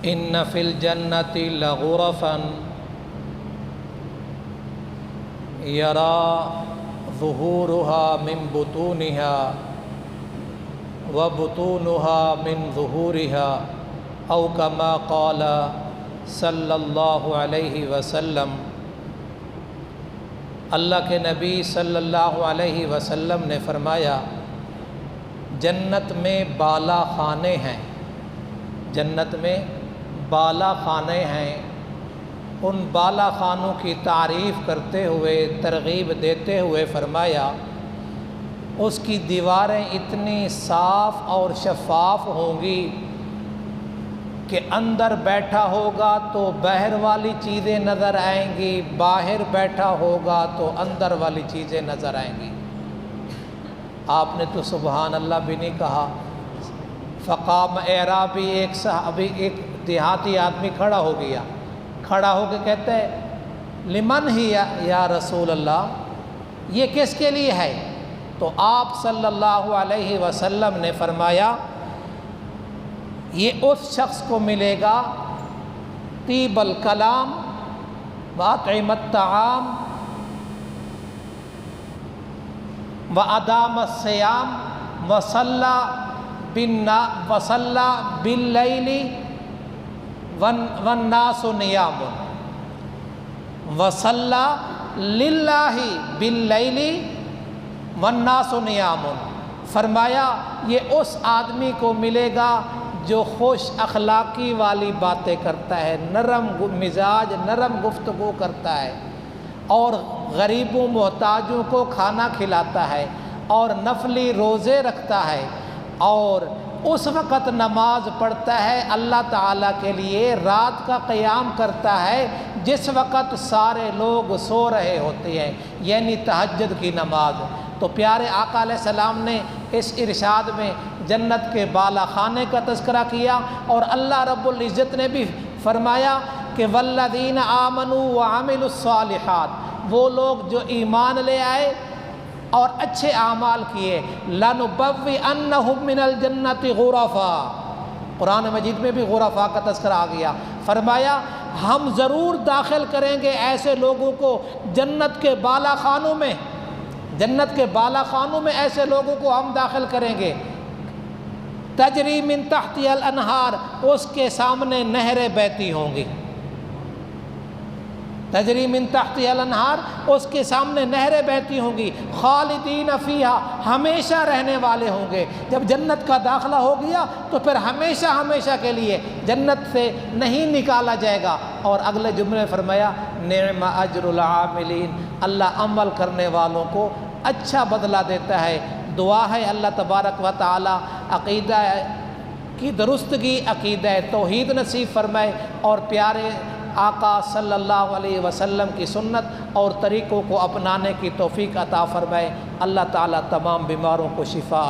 ان فی الجنۃ لغرفا یری ظہورها من بطونها وبطونها من ظہورها او کما قال صلی اللہ علیہ وسلم۔ اللہ کے نبی صلی اللہ علیہ وسلم نے فرمایا جنت میں بالا خانے ہیں، جنت میں بالا خانے ہیں۔ ان بالا خانوں کی تعریف کرتے ہوئے، ترغیب دیتے ہوئے فرمایا اس کی دیواریں اتنی صاف اور شفاف ہوں گی کہ اندر بیٹھا ہوگا تو باہر والی چیزیں نظر آئیں گی، باہر بیٹھا ہوگا تو اندر والی چیزیں نظر آئیں گی۔ آپ نے تو سبحان اللہ بھی نہیں کہا۔ فقام اعرابی، ایک صحابی، ایک دیہاتی آدمی کھڑا ہو گیا، کھڑا ہو کے کہتے ہیں لمن ہی یا رسول اللہ، یہ کس کے لیے ہے؟ تو آپ صلی اللہ علیہ وسلم نے فرمایا یہ اس شخص کو ملے گا طیب الکلام واطعم الطعام وادام الصیام وصلی باللیل والناس نیام، وصلی للہ باللیل والناس نیام۔ فرمایا یہ اس آدمی کو ملے گا جو خوش اخلاقی والی باتیں کرتا ہے، نرم مزاج، نرم گفتگو کرتا ہے، اور غریبوں محتاجوں کو کھانا کھلاتا ہے، اور نفلی روزے رکھتا ہے، اور اس وقت نماز پڑھتا ہے اللہ تعالیٰ کے لیے، رات کا قیام کرتا ہے جس وقت سارے لوگ سو رہے ہوتے ہیں، یعنی تہجد کی نماز۔ تو پیارے آقا علیہ السلام نے اس ارشاد میں جنت کے بالا خانے کا تذکرہ کیا، اور اللہ رب العزت نے بھی فرمایا کہ والذین آمنوا وعملوا الصالحات، وہ لوگ جو ایمان لے آئے اور اچھے اعمال کیے، لَنُبَوِّئَنَّهُم مِّنَ الْجَنَّةِ غُرَفًا، قرآن مجید میں بھی غرفا کا تذکرہ آ گیا۔ فرمایا ہم ضرور داخل کریں گے ایسے لوگوں کو جنت کے بالا خانوں میں، جنت کے بالا خانوں میں ایسے لوگوں کو ہم داخل کریں گے، تجری من تحتی الانہار، اس کے سامنے نہریں بہتی ہوں گی، تجری من تحتی الانہار، اس کے سامنے نہریں بہتی ہوں گی، خالدین فیہا، ہمیشہ رہنے والے ہوں گے۔ جب جنت کا داخلہ ہو گیا تو پھر ہمیشہ ہمیشہ کے لیے جنت سے نہیں نکالا جائے گا۔ اور اگلے جملے فرمایا نعم اجر العاملین، اللہ عمل کرنے والوں کو اچھا بدلہ دیتا ہے۔ دعا ہے اللہ تبارک و تعالی عقیدہ کی درستگی، عقیدہ توحید نصیب فرمائے، اور پیارے آقا صلی اللہ علیہ وسلم کی سنت اور طریقوں کو اپنانے کی توفیق عطا فرمائے۔ اللہ تعالیٰ تمام بیماروں کو شفا